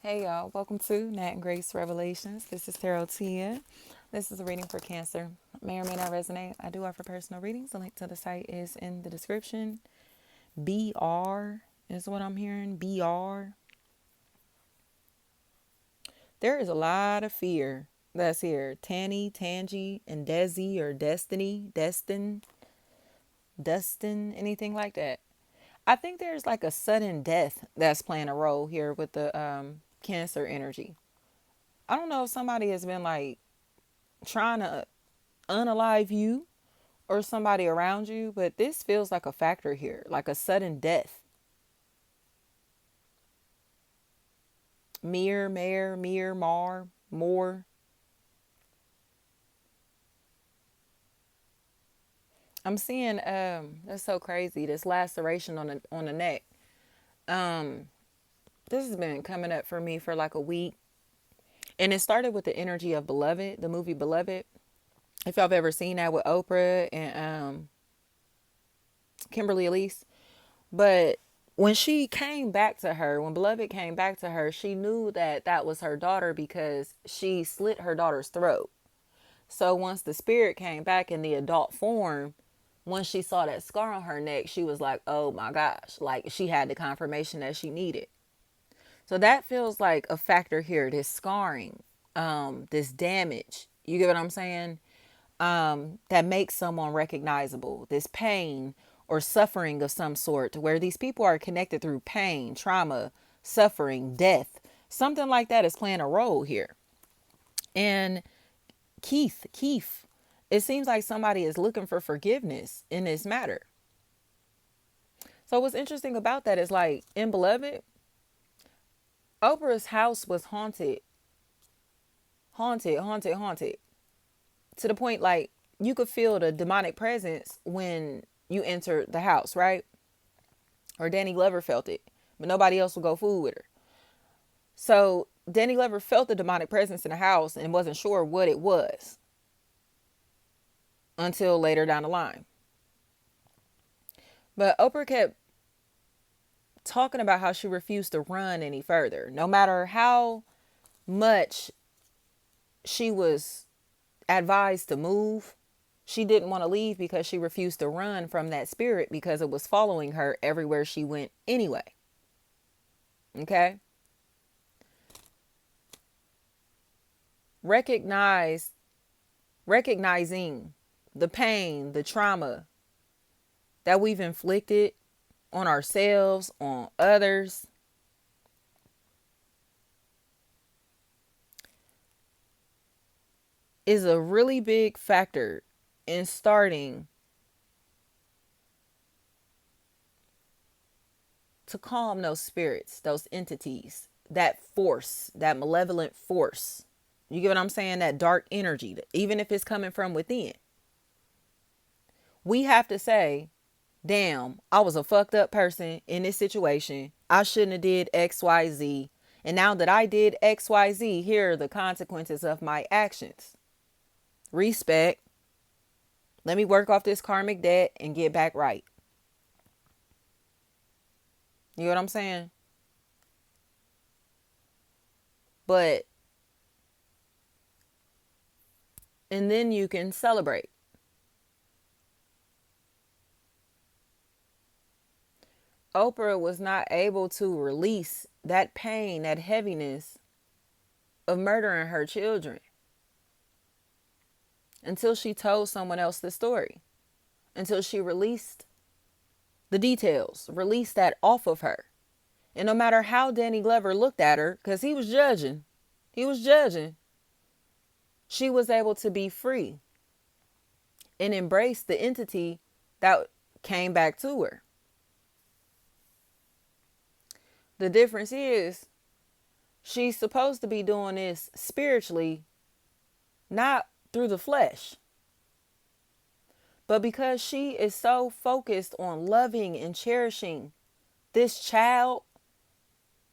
Hey y'all, welcome to Nat and Grace Revelations. This is Tarot Tia. This is a reading for Cancer. May or may not resonate. I do offer personal readings. The link to the site is in the description. BR is what I'm hearing. BR. There is a lot of fear that's here. Tanny, Tangy, and Desi or Destiny, Dustin, anything like that. I think there's like a sudden death that's playing a role here with the Cancer energy. I don't know if somebody has been like trying to unalive you or somebody around you, but this feels like a factor here, like a sudden death. More. I'm seeing that's so crazy. This laceration on the neck. Um this has been coming up for me for like a week. And it started with the energy of Beloved, the movie Beloved. If y'all have ever seen that with Oprah and Kimberly Elise. But when she came back to her, when Beloved came back to her, she knew that that was her daughter because she slit her daughter's throat. So once the spirit came back in the adult form, once she saw that scar on her neck, she was like, oh my gosh, like she had the confirmation that she needed. So that feels like a factor here, this scarring, this damage. You get what I'm saying? That makes someone recognizable, this pain or suffering of some sort, where these people are connected through pain, trauma, suffering, death. Something like that is playing a role here. And Keith, it seems like somebody is looking for forgiveness in this matter. So what's interesting about that is like in Beloved, Oprah's house was haunted to the point like you could feel the demonic presence when you entered the house, right? Or Danny Glover felt it, but nobody else would go fool with her. So Danny Glover felt the demonic presence in the house and wasn't sure what it was until later down the line. But Oprah kept talking about how she refused to run any further. No matter how much she was advised to move, she didn't want to leave because she refused to run from that spirit because it was following her everywhere she went anyway. Okay? Recognizing the pain, the trauma that we've inflicted on ourselves, on others, is a really big factor in starting to calm those spirits, those entities, that force, that malevolent force. You get what I'm saying? That dark energy, even if it's coming from within. We have to say, damn, I was a fucked up person in this situation. I shouldn't have did XYZ. And now that I did XYZ, here are the consequences of my actions. Respect. Let me work off this karmic debt and get back right. You know what I'm saying? But, and then you can celebrate. Oprah was not able to release that pain, that heaviness of murdering her children until she told someone else the story, until she released the details, released that off of her. And no matter how Danny Glover looked at her, because he was judging, she was able to be free and embrace the entity that came back to her. The difference is she's supposed to be doing this spiritually, not through the flesh. But because she is so focused on loving and cherishing this child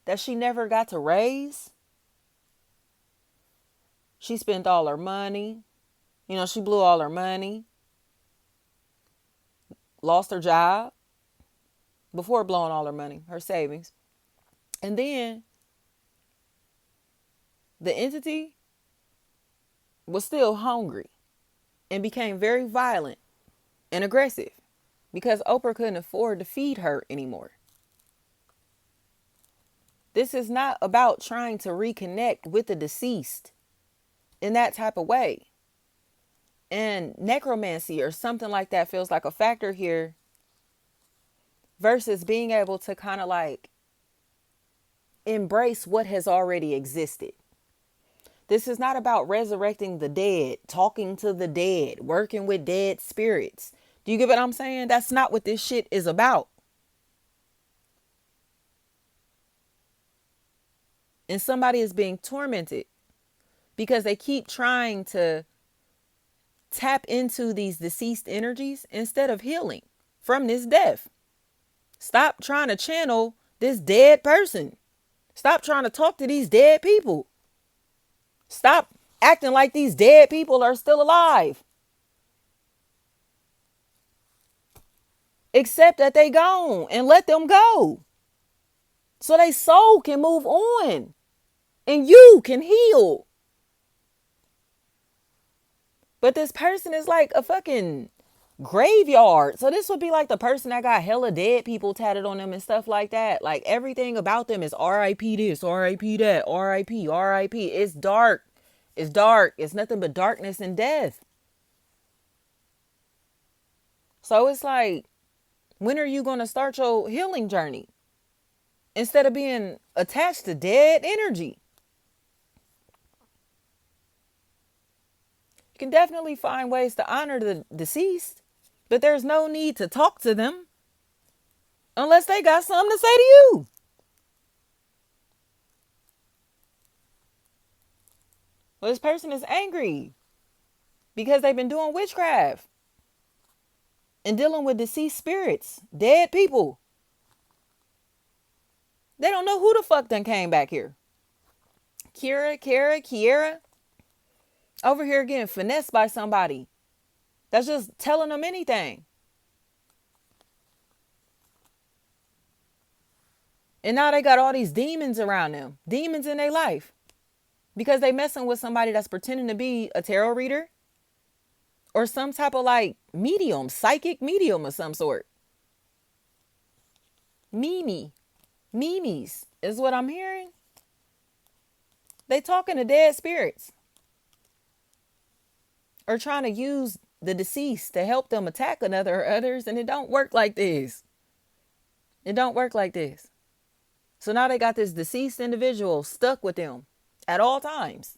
that she never got to raise, she spent all her money. You know, she blew all her money, lost her job before blowing all her money, her savings. And then the entity was still hungry and became very violent and aggressive because Oprah couldn't afford to feed her anymore. This is not about trying to reconnect with the deceased in that type of way. And necromancy or something like that feels like a factor here versus being able to kind of like embrace what has already existed. This is not about resurrecting the dead, talking to the dead, working with dead spirits. Do you get what I'm saying? That's not what this shit is about. And somebody is being tormented because they keep trying to tap into these deceased energies instead of healing from this death. Stop trying to channel this dead person. Stop trying to talk to these dead people. Stop acting like these dead people are still alive. Accept that they gone and let them go. So their soul can move on and you can heal. But this person is like a fucking graveyard. So this would be like the person that got hella dead people tatted on them and stuff like that. Like everything about them is R.I.P. this, R.I.P. that, R.I.P., R.I.P. It's dark. It's dark. It's nothing but darkness and death. So it's like, when are you going to start your healing journey? Instead of being attached to dead energy. You can definitely find ways to honor the deceased, but there's no need to talk to them unless they got something to say to you. Well, this person is angry because they've been doing witchcraft and dealing with deceased spirits, dead people. They don't know who the fuck done came back here. Kiera, over here getting finessed by somebody that's just telling them anything. And now they got all these demons around them, demons in their life, because they messing with somebody that's pretending to be a tarot reader or some type of like medium, psychic medium of some sort. Memes is what I'm hearing. They talking to dead spirits or trying to use the deceased to help them attack another or others, and it don't work like this. It don't work like this. So now they got this deceased individual stuck with them at all times.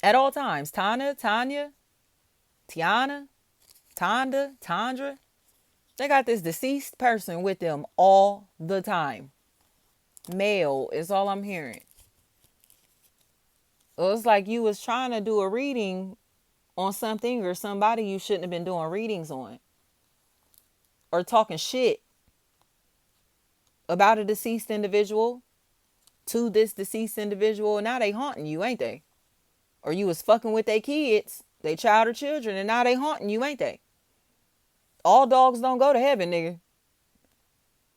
At all times. Tanya, Tiana, Tandra. They got this deceased person with them all the time. Male is all I'm hearing. Well, it's like you was trying to do a reading on something or somebody you shouldn't have been doing readings on. Or talking shit about a deceased individual to this deceased individual. And now they haunting you, ain't they? Or you was fucking with their kids, they child or children, and now they haunting you, ain't they? All dogs don't go to heaven, nigga.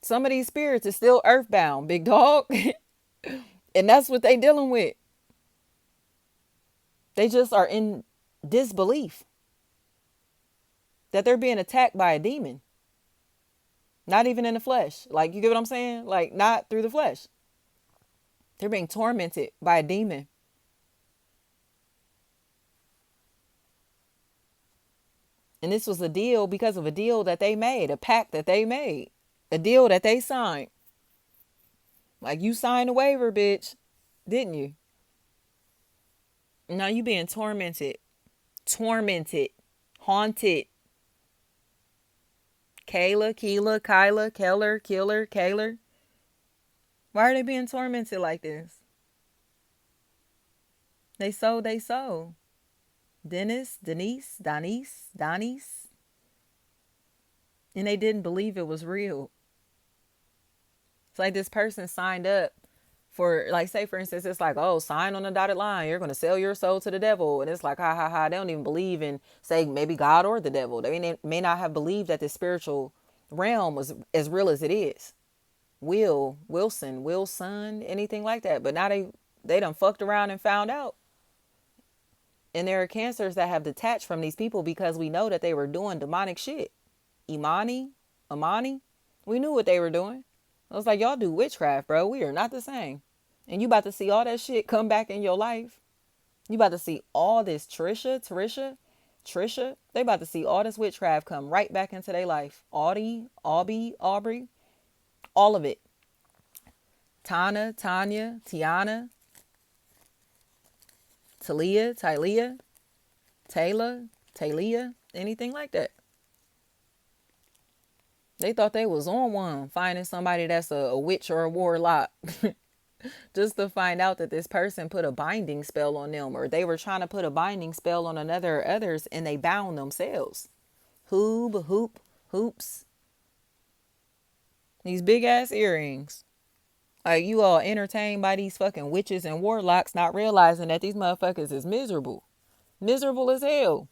Some of these spirits is still earthbound, big dog. And that's what they dealing with. They just are in disbelief that they're being attacked by a demon. Not even in the flesh. Like, you get what I'm saying? Like, not through the flesh. They're being tormented by a demon. And this was a deal because of a deal that they made, a pact that they made, a deal that they signed. Like, you signed a waiver, bitch, didn't you? Now you being tormented, haunted. Kayla, Kyla, Keller, Killer, Kaler. Why are they being tormented like this? They so. Dennis, Donnies. And they didn't believe it was real. It's like this person signed up for, like, say for instance, it's like, oh, sign on the dotted line. You're going to sell your soul to the devil. And it's like, ha, ha, ha. They don't even believe in, say, maybe God or the devil. They may not have believed that the spiritual realm was as real as it is. Wilson, anything like that. But now they they done fucked around and found out. And there are cancers that have detached from these people because we know that they were doing demonic shit. Amani, we knew what they were doing. I was like, y'all do witchcraft, bro. We are not the same. And you about to see all that shit come back in your life. You about to see all this Trisha. They about to see all this witchcraft come right back into their life. Aubrey, all of it. Tanya, Tiana, Talia, Talia, anything like that. They thought they was on one, finding somebody that's a witch or a warlock. Just to find out that this person put a binding spell on them, or they were trying to put a binding spell on another or others, and they bound themselves. Hoops. These big ass earrings. Like, you all entertained by these fucking witches and warlocks, not realizing that these motherfuckers is miserable. Miserable as hell.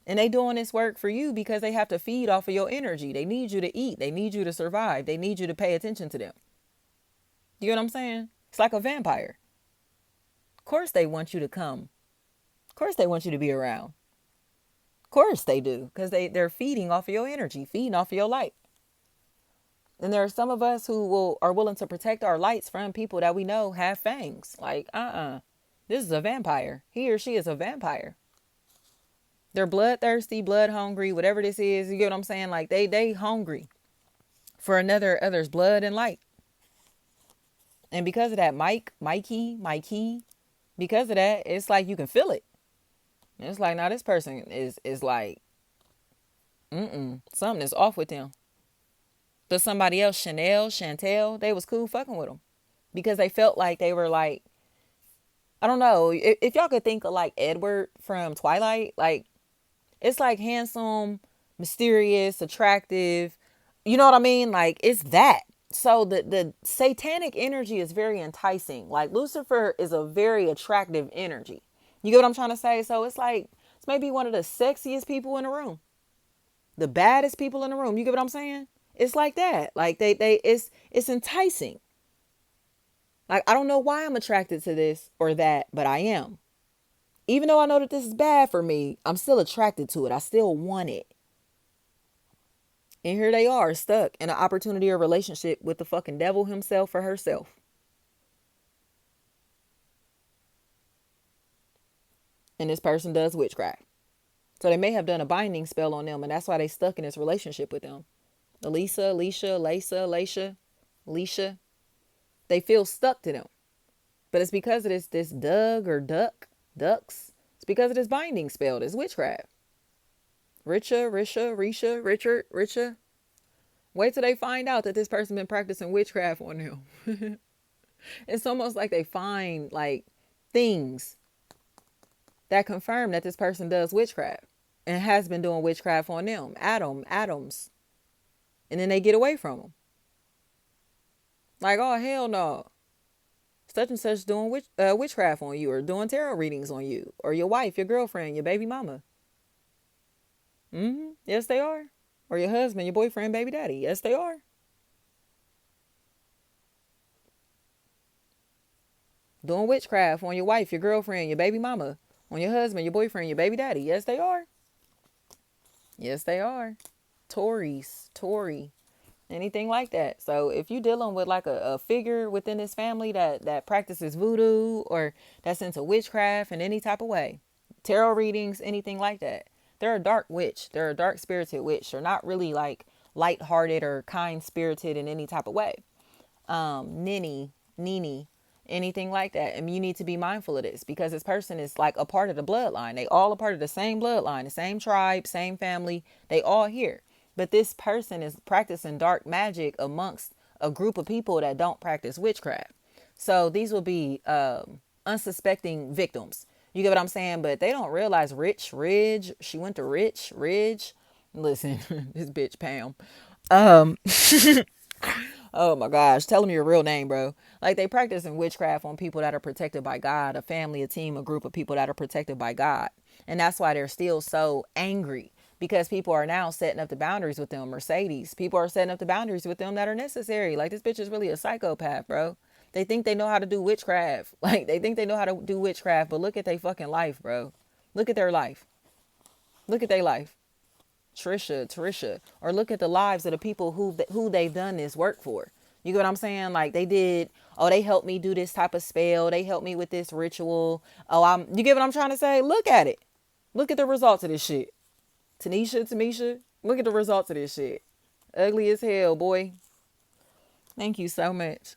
And they doing this work for you because they have to feed off of your energy. They need you to eat. They need you to survive. They need you to pay attention to them. You know what I'm saying? It's like a vampire. Of course they want you to come. Of course they want you to be around. Of course they do. Because they're feeding off of your energy, feeding off of your light. And there are some of us who are willing to protect our lights from people that we know have fangs. Like, this is a vampire. He or she is a vampire. They're bloodthirsty, blood hungry, whatever this is. You get what I'm saying? Like, they hungry for other's blood and light. And because of that, Mikey, because of that, it's like you can feel it. And it's like, now this person is like, something is off with them. But somebody else, Chantel, they was cool fucking with them. Because they felt like they were like, I don't know, if y'all could think of like Edward from Twilight, like, it's like handsome, mysterious, attractive. You know what I mean? Like, it's that. So the satanic energy is very enticing. Like, Lucifer is a very attractive energy. You get what I'm trying to say? So it's like, it's maybe one of the sexiest people in the room. The baddest people in the room. You get what I'm saying? It's like that. Like, it's enticing. Like, I don't know why I'm attracted to this or that, but I am. Even though I know that this is bad for me, I'm still attracted to it. I still want it. And here they are, stuck in an opportunity or relationship with the fucking devil himself or herself. And this person does witchcraft. So they may have done a binding spell on them, and that's why they stuck in this relationship with them. Alicia. They feel stuck to them. But it's because of this ducks. It's because of this binding spell, this witchcraft. Richard. Wait till they find out that this person been practicing witchcraft on them. It's almost like they find like things that confirm that this person does witchcraft and has been doing witchcraft on them. Adams. And then they get away from them. Like, oh, hell no. Such and such doing witchcraft on you, or doing tarot readings on you, or your wife, your girlfriend, your baby mama. Yes, they are. Or your husband, your boyfriend, baby daddy. Yes, they are. Doing witchcraft on your wife, your girlfriend, your baby mama, on your husband, your boyfriend, your baby daddy. Yes, they are. Yes, they are. Tory, anything like that. So if you're dealing with like a figure within this family that practices voodoo, or that's into witchcraft in any type of way, tarot readings, anything like that, they're a dark witch. They're a dark spirited witch. They're not really like lighthearted or kind spirited in any type of way. Nini, anything like that. And you need to be mindful of this, because this person is like a part of the bloodline. They all a part of the same bloodline, the same tribe, same family. They all here. But this person is practicing dark magic amongst a group of people that don't practice witchcraft. So these will be unsuspecting victims. You get what I'm saying? But they don't realize Ridge. She went to Ridge. Listen, this bitch Pam. Oh my gosh, tell them your real name, bro. Like, they practicing witchcraft on people that are protected by God, a family, a team, a group of people that are protected by God. And that's why they're still so angry, because people are now setting up the boundaries with them. Mercedes, people are setting up the boundaries with them that are necessary. Like, this bitch is really a psychopath, bro. They think they know how to do witchcraft. Like, they think they know how to do witchcraft, but look at their fucking life, bro. Look at their life. Look at their life. Trisha, or look at the lives of the people who they've done this work for. You get what I'm saying? Like, they did, oh, they helped me do this type of spell. They helped me with this ritual. Oh, you get what I'm trying to say? Look at it. Look at the results of this shit. Tamisha, look at the results of this shit. Ugly as hell, boy. Thank you so much.